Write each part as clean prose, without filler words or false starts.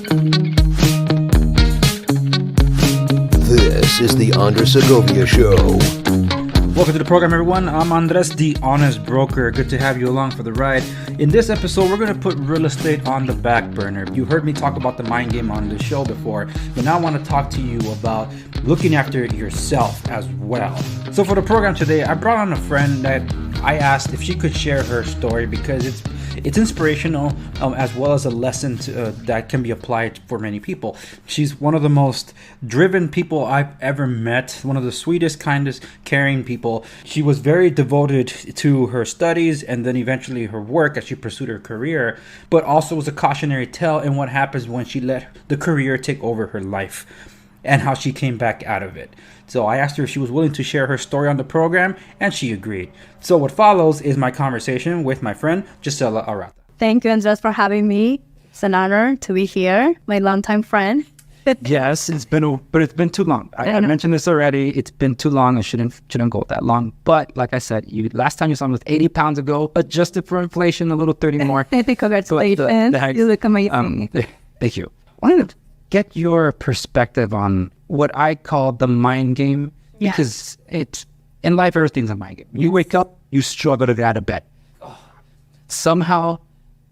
This is the Andres Segovia Show. Welcome to the program, everyone. I'm Andres, the Honest Broker. Good to have you along for the ride. In this episode, we're going to put real estate on the back burner. You heard me talk about the mind game on the show before, but now I want to talk to you about looking after yourself as well. So for the program today, I brought on a friend that I asked if she could share her story because it's inspirational as well as a lesson that can be applied for many people. She's one of the most driven people I've ever met, one of the sweetest, kindest, caring people. She was very devoted to her studies and then eventually her work as she pursued her career, but also was a cautionary tale in what happens when she let the career take over her life and how she came back out of it. So I asked her if she was willing to share her story on the program, and she agreed. So what follows is my conversation with my friend, Gisella Arata. Thank you, Andres, for having me. It's an honor to be here, my longtime friend. Yes, it's been too long. I mentioned this already. It's been too long. I shouldn't go that long. But like I said, last time you saw me was 80 pounds ago, adjusted for inflation, a little 30 more. Congratulations. You look amazing. Thank you. I wanted to get your perspective on what I call the mind game, because in life, everything's a mind game. You wake up, you struggle to get out of bed. Somehow,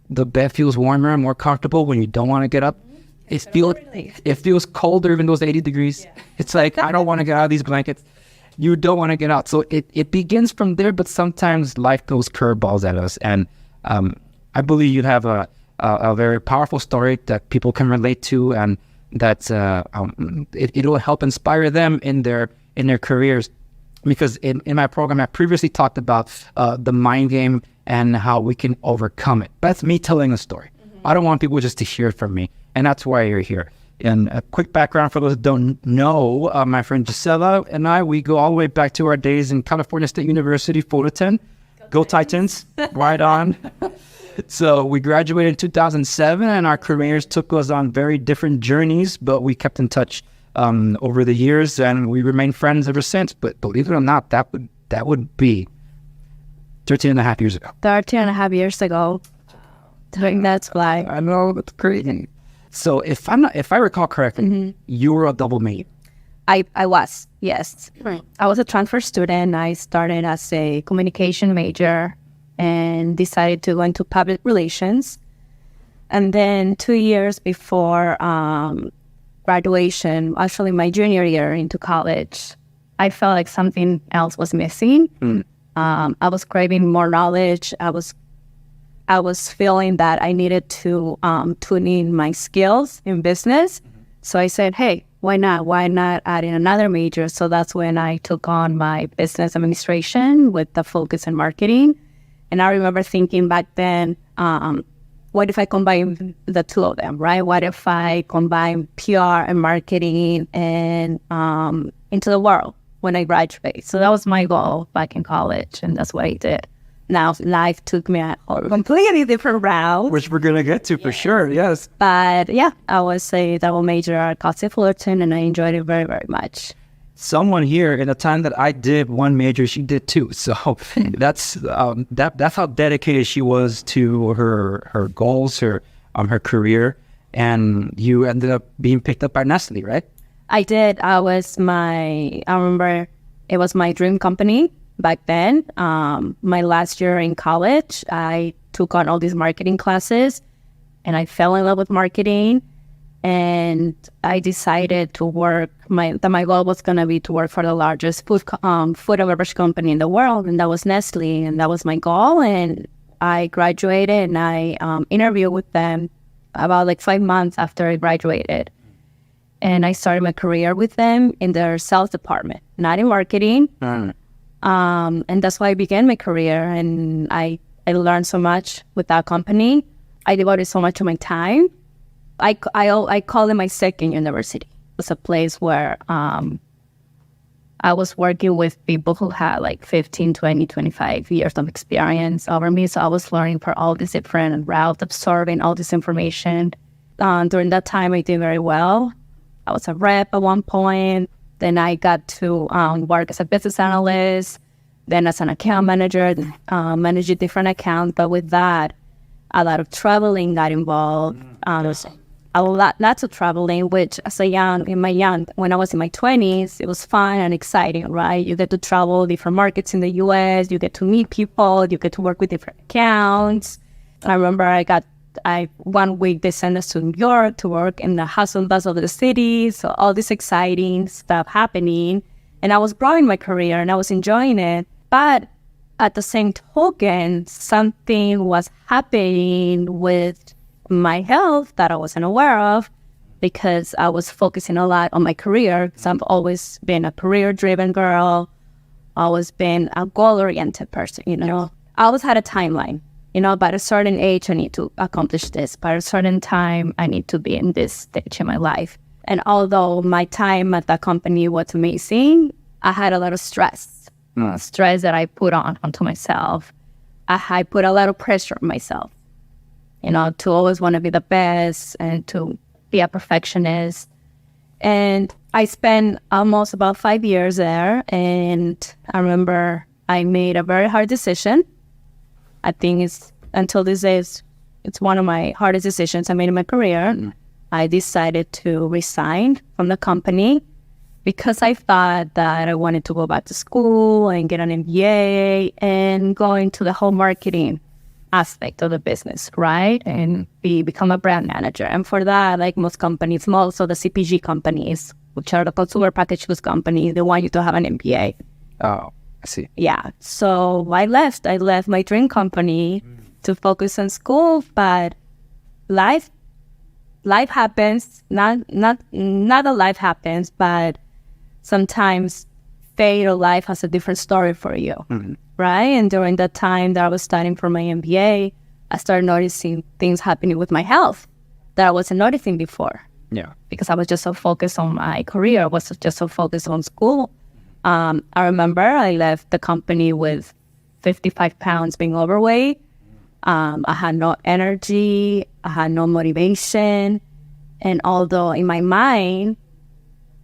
the bed feels warmer and more comfortable when you don't want to get up. It feels colder even though it's 80 degrees. Yeah. It's like, I don't want to get out of these blankets. You don't want to get out. So it begins from there, but sometimes life throws curveballs at us. And I believe you have a very powerful story that people can relate to, and that it'll help inspire them in their careers. Because in my program, I previously talked about the mind game and how we can overcome it. That's me telling a story. Mm-hmm. I don't want people just to hear it from me. And that's why you're here. And a quick background for those that don't know, my friend Gisella and I, we go all the way back to our days in California State University, Fullerton. Go Titans. Right on. So we graduated in 2007, and our careers took us on very different journeys, but we kept in touch over the years, and we remained friends ever since. But believe it or not, that would be 13 and a half years ago. 13 and a half years ago. That's why. I know, that's crazy. So if I recall correctly, mm-hmm. you were a double major. I was, yes. Right. I was a transfer student. I started as a communication major and decided to go into public relations. And then 2 years before graduation, actually my junior year into college, I felt like something else was missing. Mm. I was craving more knowledge. I was feeling that I needed to tune in my skills in business. Mm-hmm. So I said, hey, why not? Why not add in another major? So that's when I took on my business administration with the focus in marketing. And I remember thinking back then, what if I combine the two of them, right? What if I combine PR and marketing and into the world when I graduate? So that was my goal back in college, and that's what I did. Now, life took me a completely different route. Which we're going to get to for sure, yes. But yeah, I was a double major at Fullerton, and I enjoyed it very, very much. Someone here, in the time that I did one major, she did two. So that's how dedicated she was to her goals, her career. And you ended up being picked up by Nestle, right? I did. I remember it was my dream company. Back then, my last year in college, I took on all these marketing classes, and I fell in love with marketing. And I decided to work. My goal was going to be to work for the largest food and beverage company in the world, and that was Nestle, and that was my goal. And I graduated, and I interviewed with them about like 5 months after I graduated. And I started my career with them in their sales department, not in marketing. And that's why I began my career, and I learned so much with that company. I devoted so much of my time. I call it my second university. It was a place where I was working with people who had like 15, 20, 25 years of experience over me. So I was learning for all these different routes, absorbing all this information. During that time, I did very well. I was a rep at one point. Then I got to work as a business analyst, then as an account manager, managing different accounts. But with that, a lot of traveling got involved. lots of traveling, which when I was in my 20s, it was fun and exciting, right? You get to travel different markets in the US, you get to meet people, you get to work with different accounts. I remember I 1 week they sent us to New York to work in the hustle and bustle of the city. So all this exciting stuff happening. And I was growing my career and I was enjoying it. But at the same token, something was happening with my health that I wasn't aware of because I was focusing a lot on my career. Because I've always been a career-driven girl, always been a goal-oriented person, you know. I always had a timeline. You know, by a certain age, I need to accomplish this. By a certain time, I need to be in this stage in my life. And although my time at that company was amazing, I had a lot of stress. Stress that I put onto myself. I put a lot of pressure on myself, you know, to always want to be the best and to be a perfectionist. And I spent almost about 5 years there. And I remember I made a very hard decision. I think until these days, it's one of my hardest decisions I made in my career. I decided to resign from the company because I thought that I wanted to go back to school and get an MBA and go into the whole marketing aspect of the business, right? And become a brand manager. And for that, like most companies, most of the CPG companies, which are the consumer packaged goods companies, they want you to have an MBA. Oh, I see. Yeah. So I left my dream company to focus on school, but life happens. Not that life happens, but sometimes fate or life has a different story for you, right? And during that time that I was studying for my MBA, I started noticing things happening with my health that I wasn't noticing before. Yeah. Because I was just so focused on my career, I was just so focused on school. I remember I left the company with 55 pounds being overweight. I had no energy. I had no motivation. And although in my mind,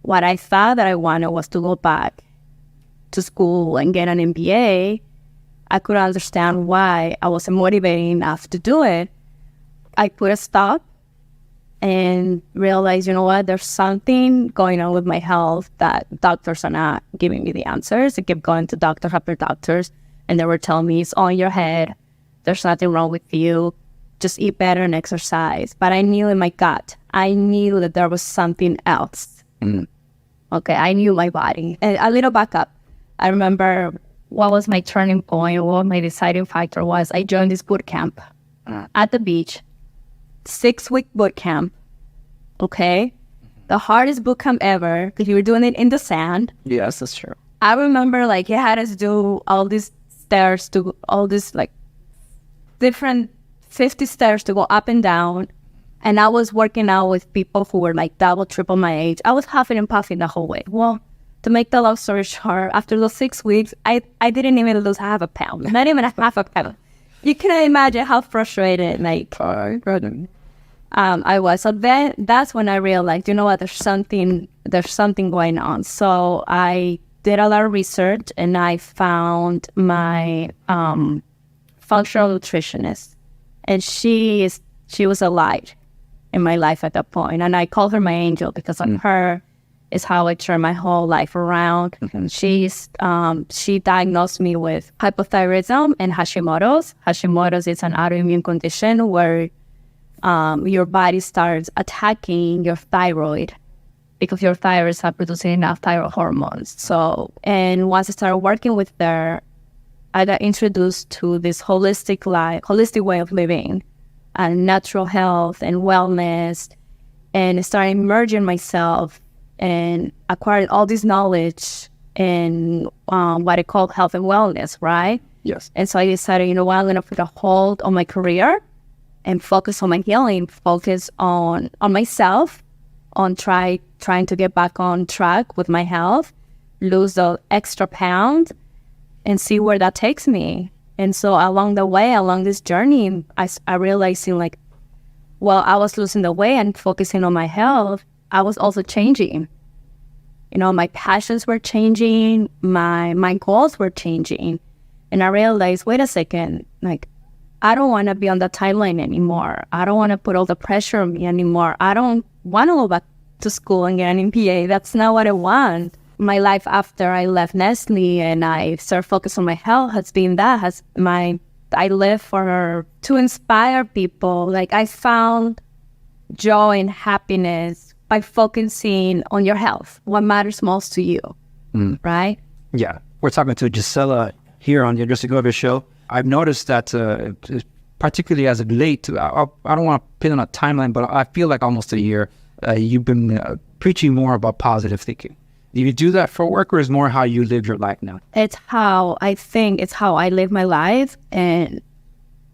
what I thought that I wanted was to go back to school and get an MBA, I couldn't understand why I wasn't motivated enough to do it. I put a stop and realized, you know what, there's something going on with my health that doctors are not giving me the answers. I kept going to doctor after doctors, and they were telling me it's all in your head. There's nothing wrong with you. Just eat better and exercise. But I knew in my gut, I knew that there was something else. Okay, I knew my body. And a little backup. I remember what was my turning point, what my deciding factor was. I joined this boot camp at the beach. 6-week boot camp, okay? The hardest boot camp ever because you were doing it in the sand. Yes, that's true. I remember like he had us do all these stairs to all this like different 50 stairs to go up and down. And I was working out with people who were like double, triple my age. I was huffing and puffing the whole way. Well, to make the long story short, after those 6 weeks, I didn't even lose half a pound, not even a half a pound. You can imagine how frustrated I was. So then that's when I realized, you know what, there's something going on. So I did a lot of research and I found my functional nutritionist, and she was a light in my life at that point. And I call her my angel because on her is how I turned my whole life around. She diagnosed me with hypothyroidism and Hashimoto's. Hashimoto's is an autoimmune condition where your body starts attacking your thyroid because your thyroid is not producing enough thyroid hormones. So, and once I started working with her, I got introduced to this holistic way of living, and natural health and wellness, and started immersing myself and acquiring all this knowledge in what I call health and wellness, right? Yes. And so I decided, you know what, I'm going to put a hold on my career and focus on my healing, focus on myself, on trying to get back on track with my health, lose the extra pound, and see where that takes me. And so along the way, along this journey, I realized like, while I was losing the weight and focusing on my health, I was also changing. You know, my passions were changing, my goals were changing. And I realized, wait a second, like, I don't want to be on the timeline anymore. I don't want to put all the pressure on me anymore. I don't want to go back to school and get an MBA. That's not what I want. My life after I left Nestle and I started focusing on my health has been that. I live to inspire people. Like, I found joy and happiness by focusing on your health, what matters most to you, right? Yeah. We're talking to Gisella here on the Andres Segovia Show. I've noticed that, particularly as of late, I don't want to pin on a timeline, but I feel like almost a year, you've been preaching more about positive thinking. Do you do that for work, or is more how you live your life now? It's how I live my life and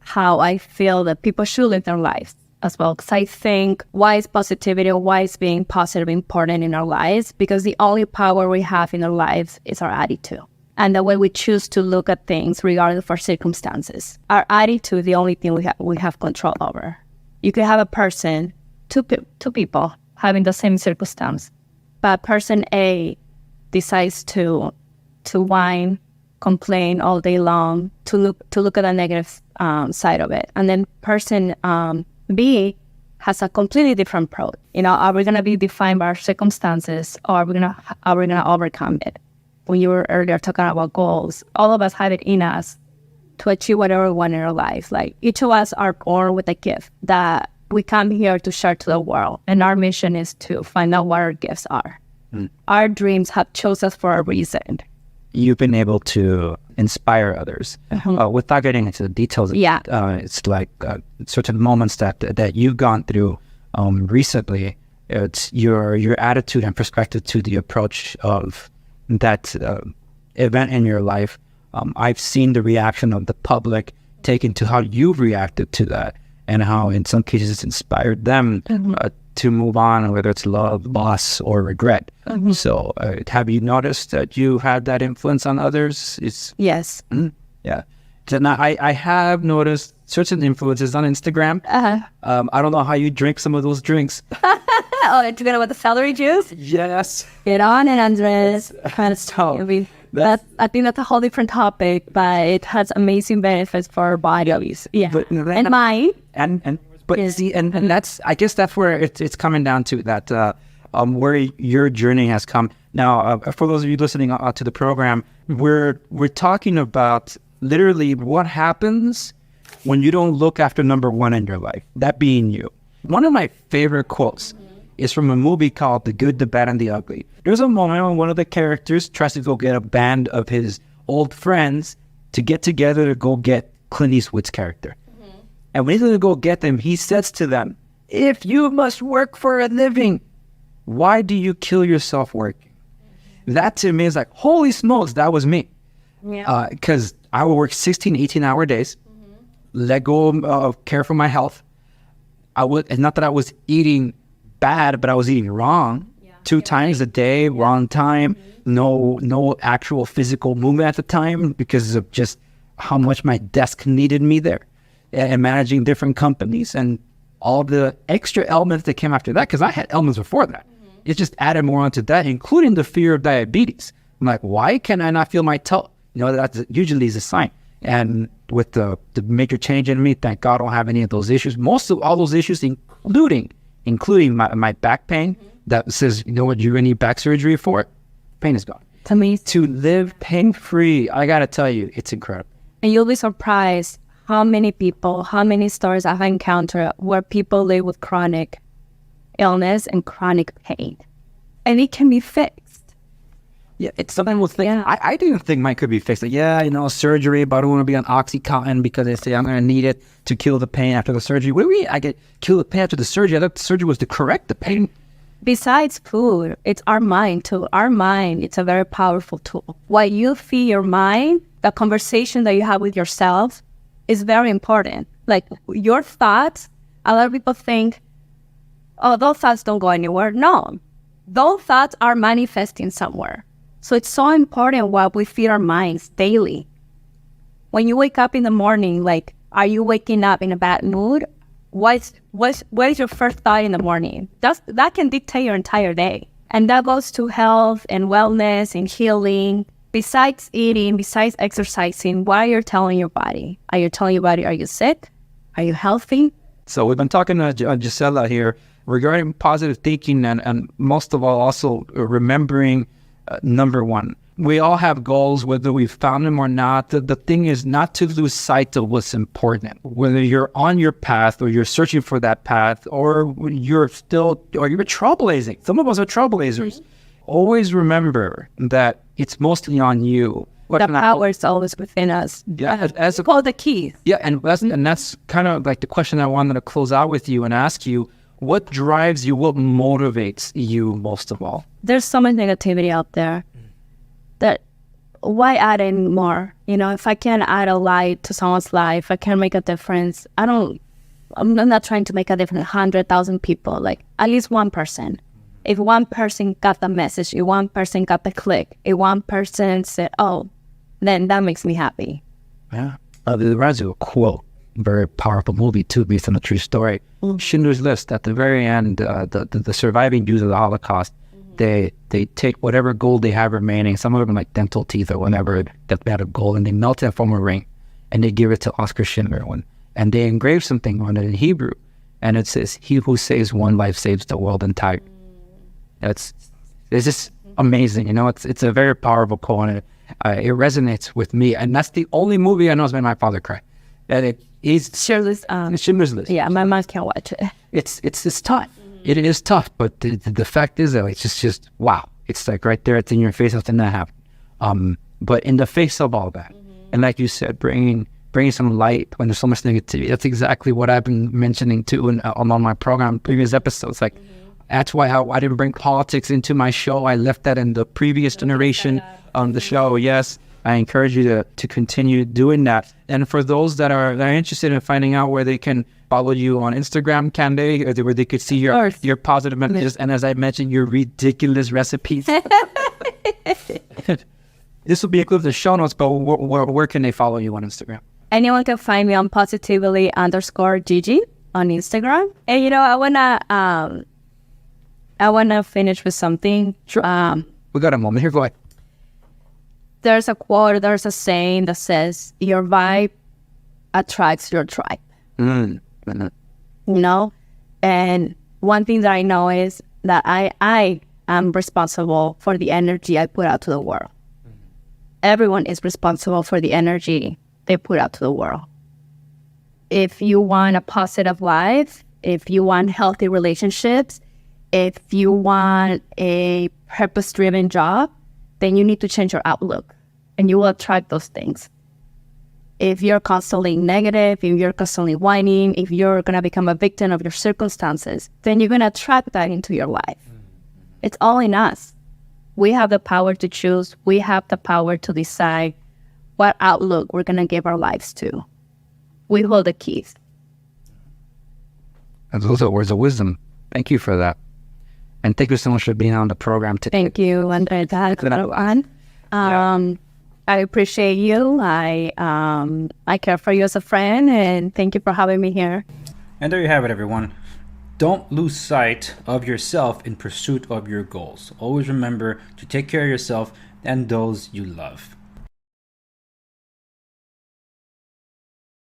how I feel that people should live their lives as well. Because I think, why is positivity, or why is being positive important in our lives? Because the only power we have in our lives is our attitude and the way we choose to look at things regardless of our circumstances. Our attitude is the only thing we have control over. You could have a person, two people having the same circumstance, but person A decides to whine, complain all day long, to look at the negative side of it, and then person B has a completely different approach. Are we gonna be defined by our circumstances, or are we gonna overcome it? When you were earlier talking about goals, all of us have it in us to achieve whatever we want in our life. Like, each of us are born with a gift that we come here to share to the world, and our mission is to find out what our gifts are. Our dreams have chosen us for a reason. You've been able to inspire others. Without getting into the details, it's like certain moments that you've gone through recently. It's your attitude and perspective to the approach of that event in your life. I've seen the reaction of the public taken to how you've reacted to that, and how in some cases it's inspired them to move on, whether it's love, loss, or regret. So have you noticed that you had that influence on others? Yes. Yeah. So now I have noticed certain influences on Instagram. I don't know how you drink some of those drinks. Oh, you're talking about the celery juice? Yes. Get on it, Andres. I think that's a whole different topic, but it has amazing benefits for our bodies. Yeah. And mine. But see, and that's, I guess that's where it's coming down to that, where your journey has come. Now, for those of you listening to the program, we're talking about literally what happens when you don't look after number one in your life, that being you. One of my favorite quotes is from a movie called The Good, the Bad, and the Ugly. There's a moment when one of the characters tries to go get a band of his old friends to get together to go get Clint Eastwood's character. And when he's going to go get them, he says to them, if you must work for a living, why do you kill yourself working? That to me is like, holy smokes, that was me. Yeah. Because I would work 16, 18-hour days, let go of care for my health. And not that I was eating bad, but I was eating wrong. 2 times a day, wrong time, no actual physical movement at the time because of just how much my desk needed me there. And managing different companies and all the extra elements that came after that, because I had elements before that. It just added more onto that, including the fear of diabetes. I'm like, why can I not feel my toe? That usually is a sign. And with the major change in me, thank God I don't have any of those issues. Most of all those issues, including my back pain, that says, you know what, you're going to need back surgery for it. Pain is gone. To me, to live pain-free, I got to tell you, it's incredible. And you'll be surprised how many stories I've encountered where people live with chronic illness and chronic pain. And it can be fixed. Yeah, it's something we'll think. Yeah. I didn't think mine could be fixed. Like, surgery, but I don't want to be on Oxycontin because they say I'm going to need it to kill the pain after the surgery. I get kill the pain after the surgery. I thought the surgery was to correct the pain. Besides food, it's our mind too. Our mind, it's a very powerful tool. While you feed your mind, the conversation that you have with yourself is very important. Like, your thoughts, a lot of people think, oh, those thoughts don't go anywhere. No, those thoughts are manifesting somewhere. So it's so important what we feed our minds daily. When you wake up in the morning, like, are you waking up in a bad mood? What is your first thought in the morning? That can dictate your entire day. And that goes to health and wellness and healing. besides eating, besides exercising, what are you telling your body? Are you telling your body, are you sick? Are you healthy? So we've been talking to Gisella here regarding positive thinking and most of all also remembering number one. We all have goals, whether we've found them or not. The thing is not to lose sight of what's important. Whether you're on your path or you're searching for that path or you're trailblazing. Some of us are trailblazers. Always remember that it's mostly on you. The power is always within us. Yeah, as called the key. Yeah, and that's kind of like the question I wanted to close out with you and ask you: what drives you? What motivates you most of all? There's so much negativity out there. That why add in more? You know, if I can add a light to someone's life, I can make a difference. I'm not trying to make a difference. 100,000 people, like at least one person. If one person got the message, if one person got the click, if one person said, "Oh," then that makes me happy. Yeah. There reminds me of a quote, very powerful movie too, based on a true story. Schindler's List. At the very end, the surviving Jews of the Holocaust, they take whatever gold they have remaining, some of them like dental teeth or whatever, that made of gold, and they melt it and form a ring, and they give it to Oscar Schindler, and they engrave something on it in Hebrew, and it says, "He who saves one life saves the world entire." It's just amazing, you know. It's a very powerful quote, and it resonates with me, and that's the only movie I know has made my father cry. And he's Schindler's List. Yeah, my mom can't watch it. It's tough. It is tough, but the fact is that it's just wow. It's like right there, it's in your face, nothing that happened. But in the face of all that, and like you said, bringing some light when there's so much negativity. That's exactly what I've been mentioning too on my program, previous episodes. Like that's why I didn't bring politics into my show. I left that in the previous generation on the show. Yes, I encourage you to continue doing that. And for those that are interested in finding out where they can follow you on Instagram, can they? Or where they could see your positive messages and, as I mentioned, your ridiculous recipes. This will be included in the show notes, but where can they follow you on Instagram? Anyone can find me on positively_Gigi on Instagram. And you know, I wanna finish with something. Sure. We got a moment here. Go ahead. There's a quote, there's a saying that says, "Your vibe attracts your tribe." You know? And one thing that I know is that I am responsible for the energy I put out to the world. Everyone is responsible for the energy they put out to the world. If you want a positive life, if you want healthy relationships, if you want a purpose-driven job, then you need to change your outlook and you will attract those things. If you're constantly negative, if you're constantly whining, if you're going to become a victim of your circumstances, then you're going to attract that into your life. It's all in us. We have the power to choose. We have the power to decide what outlook we're going to give our lives to. We hold the keys. And those are words of wisdom. Thank you for that. And thank you so much for being on the program today. Thank you, Andrea. I appreciate you. I care for you as a friend, and thank you for having me here. And there you have it, everyone. Don't lose sight of yourself in pursuit of your goals. Always remember to take care of yourself and those you love.